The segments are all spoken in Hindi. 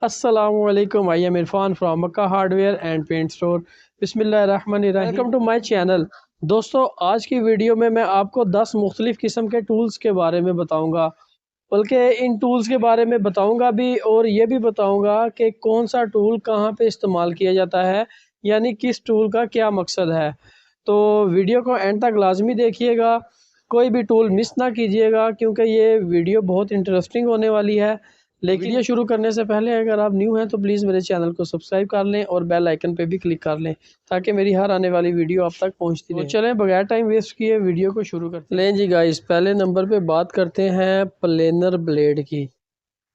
अस्सलामुअलैकुम। I am Irfan from Mecca hardware and paint store. बिस्मिल्लाहिर्रहमानिर्रहीम। Welcome to my channel. दोस्तों, आज की वीडियो में मैं आपको 10 मुख्तलिफ़ किस्म के टूल्स के बारे में बताऊंगा। बल्कि इन टूल्स के बारे में बताऊंगा भी और ये भी बताऊंगा कि कौन सा टूल कहाँ पे इस्तेमाल किया जाता है, यानी किस टूल का क्या मकसद है। तो वीडियो को एंड तक लाजमी देखिएगा, कोई भी टूल मिस ना कीजिएगा, क्योंकि ये वीडियो बहुत इंटरेस्टिंग होने वाली है। लेकिन वीडियो शुरू करने से पहले अगर आप न्यू हैं तो प्लीज़ मेरे चैनल को सब्सक्राइब कर लें और बेल आइकन पे भी क्लिक कर लें, ताकि मेरी हर आने वाली वीडियो आप तक पहुंचती रहे। तो चलें बगैर टाइम वेस्ट किए वीडियो को शुरू करते हैं। लें जी गाइस, पहले नंबर पे बात करते हैं प्लेनर ब्लेड की।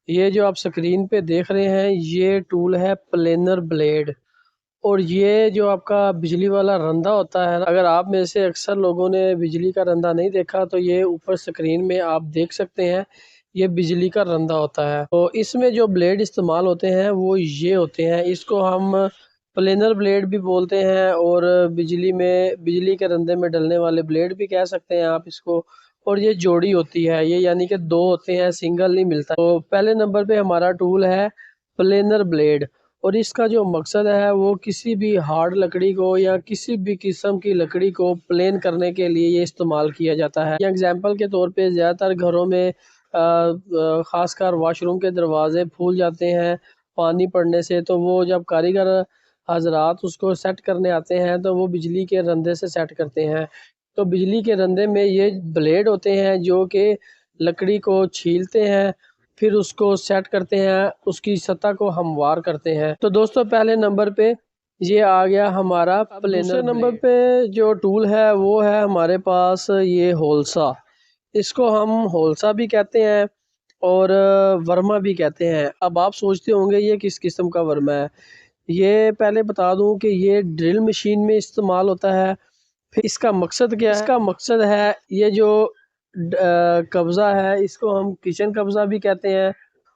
ये जो आप स्क्रीन पे देख रहे हैं ये टूल है प्लेनर ब्लेड। और ये जो आपका बिजली वाला रंदा होता है, अगर आप में से अक्सर लोगों ने बिजली का रंदा नहीं देखा तो ये ऊपर स्क्रीन में आप देख सकते हैं, ये बिजली का रंदा होता है। तो इसमें जो ब्लेड इस्तेमाल होते हैं वो ये होते हैं, इसको हम प्लेनर ब्लेड भी बोलते हैं और बिजली के रंदे में डलने वाले ब्लेड भी कह सकते हैं आप इसको। और ये जोड़ी होती है, ये यानी कि दो होते हैं, सिंगल नहीं मिलता। तो पहले नंबर पे हमारा टूल है प्लेनर ब्लेड। और इसका जो मकसद है वो किसी भी हार्ड लकड़ी को या किसी भी किस्म की लकड़ी को प्लेन करने के लिए ये इस्तेमाल किया जाता है। एग्जाम्पल के तौर पे ज़्यादातर घरों में ख़ासकर वाशरूम के दरवाजे फूल जाते हैं पानी पड़ने से, तो वो जब कारीगर हजरात उसको सेट करने आते हैं तो वो बिजली के रंदे से सेट करते हैं। तो बिजली के रंदे में ये ब्लेड होते हैं जो कि लकड़ी को छीलते हैं, फिर उसको सेट करते हैं, उसकी सतह को हमवार करते हैं। तो दोस्तों, पहले नंबर पे ये आ गया हमारा प्लेनर। दूसरे नंबर पे जो टूल है वो है हमारे पास ये होलसा। इसको हम होलसा भी कहते हैं और वर्मा भी कहते हैं। अब आप सोचते होंगे ये किस किस्म का वर्मा है। ये पहले बता दूं कि ये ड्रिल मशीन में इस्तेमाल होता है। फिर इसका मकसद क्या है? इसका मकसद है ये जो कब्ज़ा है, इसको हम किचन कब्ज़ा भी कहते हैं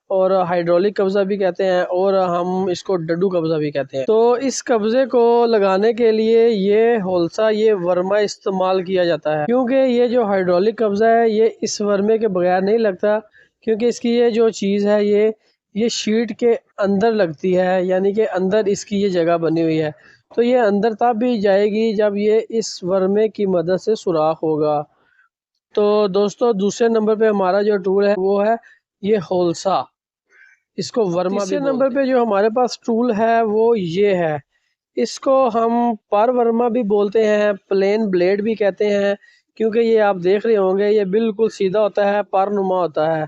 और हाइड्रोलिक कब्ज़ा भी कहते हैं और हम इसको डड्डू कब्ज़ा भी कहते हैं। तो इस कब्ज़े को लगाने के लिए ये होलसा, ये वर्मा इस्तेमाल किया जाता है, क्योंकि ये जो हाइड्रोलिक कब्ज़ा है ये इस वर्मे के बगैर नहीं लगता, क्योंकि इसकी ये जो चीज़ है ये शीट के अंदर लगती है, यानी कि अंदर इसकी ये जगह बनी हुई है। तो ये अंदर तब भी जाएगी जब ये इस वर्मे की मदद से सुराख होगा। तो दोस्तों, दूसरे नंबर पे हमारा जो टूल है वो है ये होलसा, इसको वर्मा। तीसरे नंबर पे जो हमारे पास टूल है वो ये है, इसको हम पर वर्मा भी बोलते हैं, प्लेन ब्लेड भी कहते हैं, क्योंकि ये आप देख रहे होंगे ये बिल्कुल सीधा होता है, पर नुमा होता है।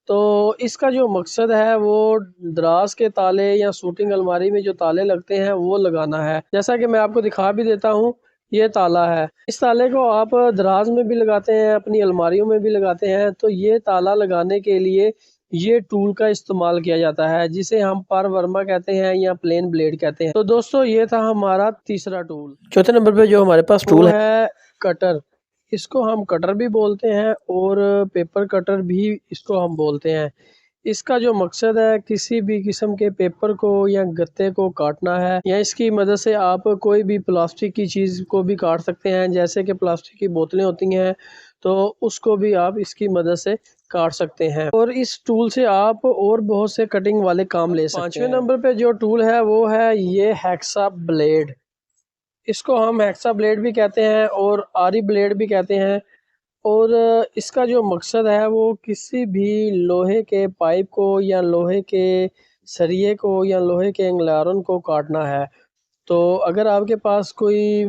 तो इसका जो मकसद है वो दराज के ताले या शूटिंग अलमारी में जो ताले लगते हैं वो लगाना है। जैसा कि मैं आपको दिखा भी देता हूँ, ये ताला है। इस ताले को आप दराज में भी लगाते हैं, अपनी अलमारियों में भी लगाते हैं। तो ये ताला लगाने के लिए ये टूल का इस्तेमाल किया जाता है, जिसे हम पर वर्मा कहते हैं या प्लेन ब्लेड कहते हैं। तो दोस्तों, ये था हमारा तीसरा टूल। चौथे नंबर पे जो हमारे पास टूल है कटर। इसको हम कटर भी बोलते हैं और पेपर कटर भी इसको हम बोलते हैं। इसका जो मकसद है किसी भी किस्म के पेपर को या गत्ते को काटना है, या इसकी मदद से आप कोई भी प्लास्टिक की चीज़ को भी काट सकते हैं। जैसे कि प्लास्टिक की बोतलें होती हैं तो उसको भी आप इसकी मदद से काट सकते हैं, और इस टूल से आप और बहुत से कटिंग वाले काम ले सकते हैं। पांचवें नंबर पे जो टूल है वो है ये हैक्सा ब्लेड। इसको हम हैक्सा ब्लेड भी कहते हैं और आरी ब्लेड भी कहते हैं। और इसका जो मकसद है वो किसी भी लोहे के पाइप को या लोहे के सरिये को या लोहे के एंगलारन को काटना है। तो अगर आपके पास कोई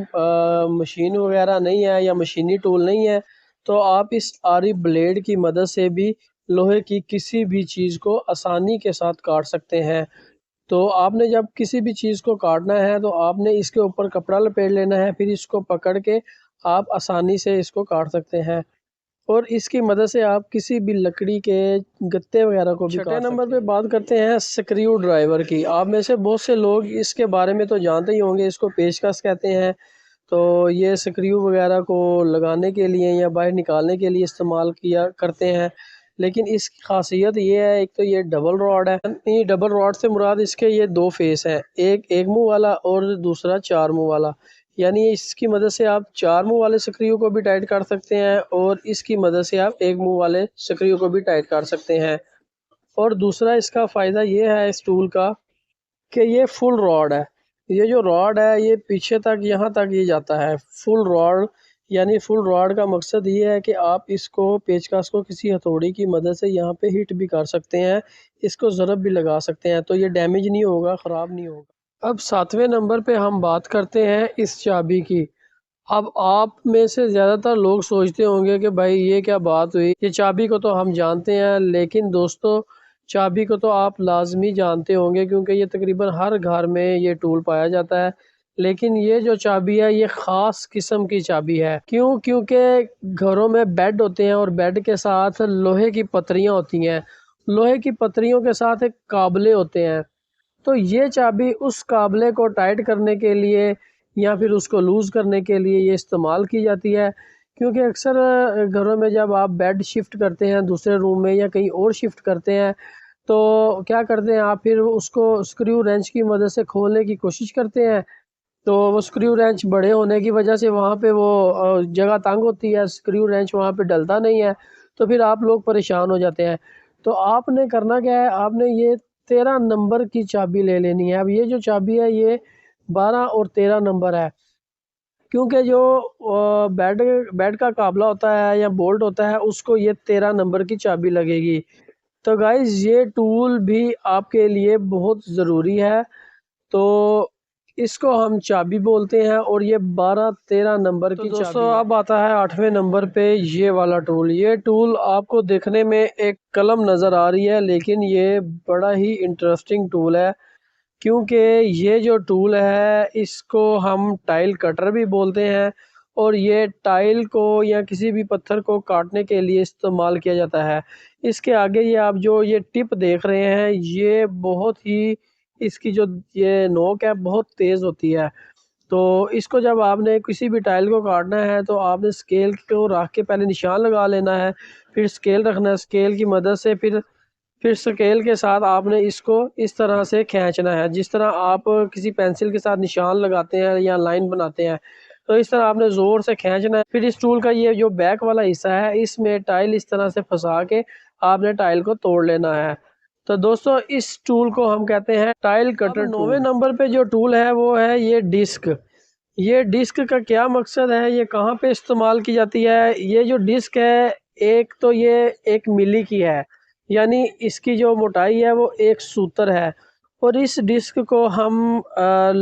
मशीन वगैरह नहीं है या मशीनी टूल नहीं है, तो आप इस आरी ब्लेड की मदद से भी लोहे की किसी भी चीज़ को आसानी के साथ काट सकते हैं। तो आपने जब किसी भी चीज़ को काटना है तो आपने इसके ऊपर कपड़ा लपेट लेना है, फिर इसको पकड़ के आप आसानी से इसको काट सकते हैं, और इसकी मदद से आप किसी भी लकड़ी के गत्ते वगैरह को भी काट सकते हैं। छठे नंबर पे बात करते हैं स्क्रू ड्राइवर की। आप में से बहुत से लोग इसके बारे में तो जानते ही होंगे, इसको पेचकस कहते हैं। तो ये स्क्रू वगैरह को लगाने के लिए या बाहर निकालने के लिए इस्तेमाल किया करते हैं। लेकिन इसकी खासियत ये है, एक तो ये डबल रॉड है। ये डबल रॉड से मुराद इसके ये दो फेस हैं, एक एक मुंह वाला और दूसरा चार मुंह वाला। यानी इसकी मदद से आप चार मुंह वाले स्क्रू को भी टाइट कर सकते हैं और इसकी मदद से आप एक मुंह वाले स्क्रू को भी टाइट कर सकते हैं। और दूसरा इसका फ़ायदा ये है इस टूल का कि ये फुल रॉड है। ये जो रॉड है ये पीछे तक यहाँ तक ये जाता है फुल रॉड। यानी फुल रॉड का मकसद ये है कि आप इसको पेचकस को किसी हथौड़ी की मदद से यहाँ पे हिट भी कर सकते हैं, इसको ज़रब भी लगा सकते हैं, तो ये डैमेज नहीं होगा, ख़राब नहीं होगा। अब 7वें नंबर पे हम बात करते हैं इस चाबी की। अब आप में से ज़्यादातर लोग सोचते होंगे कि भाई ये क्या बात हुई, ये चाबी को तो हम जानते हैं, लेकिन दोस्तों चाबी को तो आप लाजमी जानते होंगे क्योंकि ये तकरीबन हर घर में ये टूल पाया जाता है। लेकिन ये जो चाबी है ये ख़ास किस्म की चाबी है। क्यों? क्योंकि घरों में बेड होते हैं और बेड के साथ लोहे की पतरियाँ होती हैं। लोहे की पतरियों के साथ एक काबले होते हैं। तो ये चाबी उस काबले को टाइट करने के लिए या फिर उसको लूज़ करने के लिए ये इस्तेमाल की जाती है। क्योंकि अक्सर घरों में जब आप बेड शिफ्ट करते हैं दूसरे रूम में या कहीं और शिफ्ट करते हैं तो क्या करते हैं आप फिर उसको स्क्रू रेंच की मदद से खोलने की कोशिश करते हैं। तो वो स्क्रू रेंच बड़े होने की वजह से वहाँ पे वो जगह तंग होती है, स्क्रू रेंच वहाँ पे डलता नहीं है, तो फिर आप लोग परेशान हो जाते हैं। तो आपने करना क्या है, आपने ये 13 नंबर की चाबी ले लेनी है। अब ये जो चाबी है ये 12 और 13 नंबर है, क्योंकि जो बेड बेड का काबला होता है या बोल्ट होता है उसको ये 13 नंबर की चाबी लगेगी। तो गाइज़ ये टूल भी आपके लिए बहुत ज़रूरी है। तो इसको हम चाबी बोलते हैं और ये 12-13 नंबर की चाबी दोस्तों अब आता है 8वें नंबर पे ये वाला टूल। ये टूल आपको देखने में एक कलम नज़र आ रही है लेकिन ये बड़ा ही इंटरेस्टिंग टूल है, क्योंकि ये जो टूल है इसको हम टाइल कटर भी बोलते हैं और ये टाइल को या किसी भी पत्थर को काटने के लिए इस्तेमाल किया जाता है। इसके आगे ये आप जो ये टिप देख रहे हैं ये बहुत ही इसकी जो ये नोक है बहुत तेज़ होती है। तो इसको जब आपने किसी भी टाइल को काटना है तो आपने स्केल को रख के पहले निशान लगा लेना है, फिर स्केल रखना है, स्केल की मदद से फिर स्केल के साथ आपने इसको इस तरह से खींचना है, जिस तरह आप किसी पेंसिल के साथ निशान लगाते हैं या लाइन बनाते हैं, तो इस तरह आपने ज़ोर से खींचना है। फिर इस टूल का ये जो बैक वाला हिस्सा है इसमें टाइल इस तरह से फंसा के आपने टाइल को तोड़ लेना है। तो दोस्तों इस टूल को हम कहते हैं टाइल कटर। 9वें नंबर पे जो टूल है वो है ये डिस्क। ये डिस्क का क्या मकसद है, ये कहाँ पे इस्तेमाल की जाती है? ये जो डिस्क है एक तो ये 1 मिली की है, यानी इसकी जो मोटाई है वो 1 सूत्र है और इस डिस्क को हम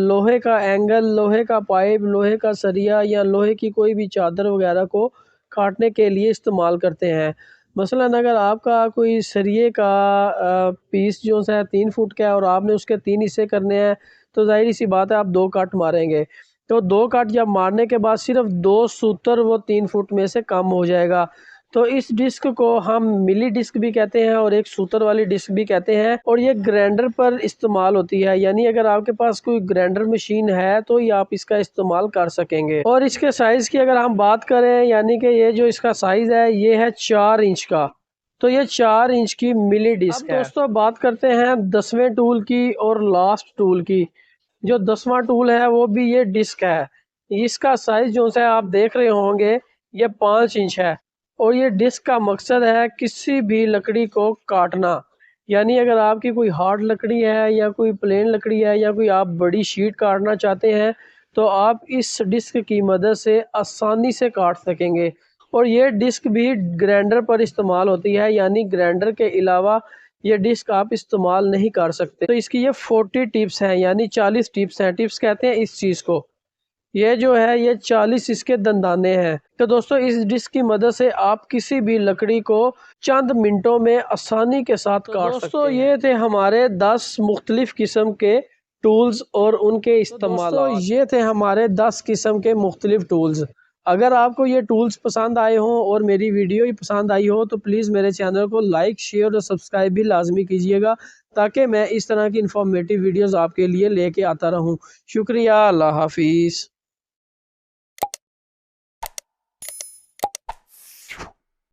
लोहे का एंगल, लोहे का पाइप, लोहे का सरिया या लोहे की कोई भी चादर वगैरह को काटने के लिए इस्तेमाल करते हैं। मसलन अगर आपका कोई सरिये का पीस जो है 3 फुट का है और आपने उसके 3 हिस्से करने हैं तो ज़ाहिर सी बात है आप 2 कट मारेंगे। तो 2 कट जब मारने के बाद सिर्फ 2 सूत्र वो 3 फुट में से कम हो जाएगा। तो इस डिस्क को हम मिली डिस्क भी कहते हैं और एक सूत्र वाली डिस्क भी कहते हैं और ये ग्राइंडर पर इस्तेमाल होती है, यानी अगर आपके पास कोई ग्राइंडर मशीन है तो ये आप इसका इस्तेमाल कर सकेंगे। और इसके साइज़ की अगर हम बात करें, यानी कि ये जो इसका साइज़ है ये है 4 इंच का, तो ये 4 इंच की मिली डिस्क है। दोस्तों बात करते हैं 10वें टूल की और लास्ट टूल की। जो 10वां टूल है वो भी ये डिस्क है। इसका साइज़ जो है आप देख रहे होंगे ये 5 इंच है और ये डिस्क का मकसद है किसी भी लकड़ी को काटना। यानी अगर आपकी कोई हार्ड लकड़ी है या कोई प्लेन लकड़ी है या कोई आप बड़ी शीट काटना चाहते हैं तो आप इस डिस्क की मदद से आसानी से काट सकेंगे। और ये डिस्क भी ग्राइंडर पर इस्तेमाल होती है, यानी ग्राइंडर के अलावा ये डिस्क आप इस्तेमाल नहीं कर सकते। तो इसकी ये 40 टिप्स हैं, यानी 40 टिप्स हैं। टिप्स कहते हैं इस चीज़ को। ये जो है ये 40 इसके दंदाने हैं। तो दोस्तों इस डिस्क की मदद से आप किसी भी लकड़ी को चंद मिनटों में आसानी के साथ काट सकते हैं। दोस्तों ये थे हमारे 10 मुख्तलिफ किस्म के टूल्स और उनके इस्तेमाल। दोस्तों ये थे हमारे 10 किस्म के मुख्तलिफ टूल्स। अगर आपको ये टूल्स पसंद आए हों और मेरी वीडियो ही पसंद आई हो तो प्लीज़ मेरे चैनल को लाइक, शेयर और सब्सक्राइब भी लाजमी कीजिएगा, ताकि मैं इस तरह की इंफॉर्मेटिव वीडियोज़ आपके लिए लेके आता रहूँ। शुक्रिया, अल्लाह हाफिज़।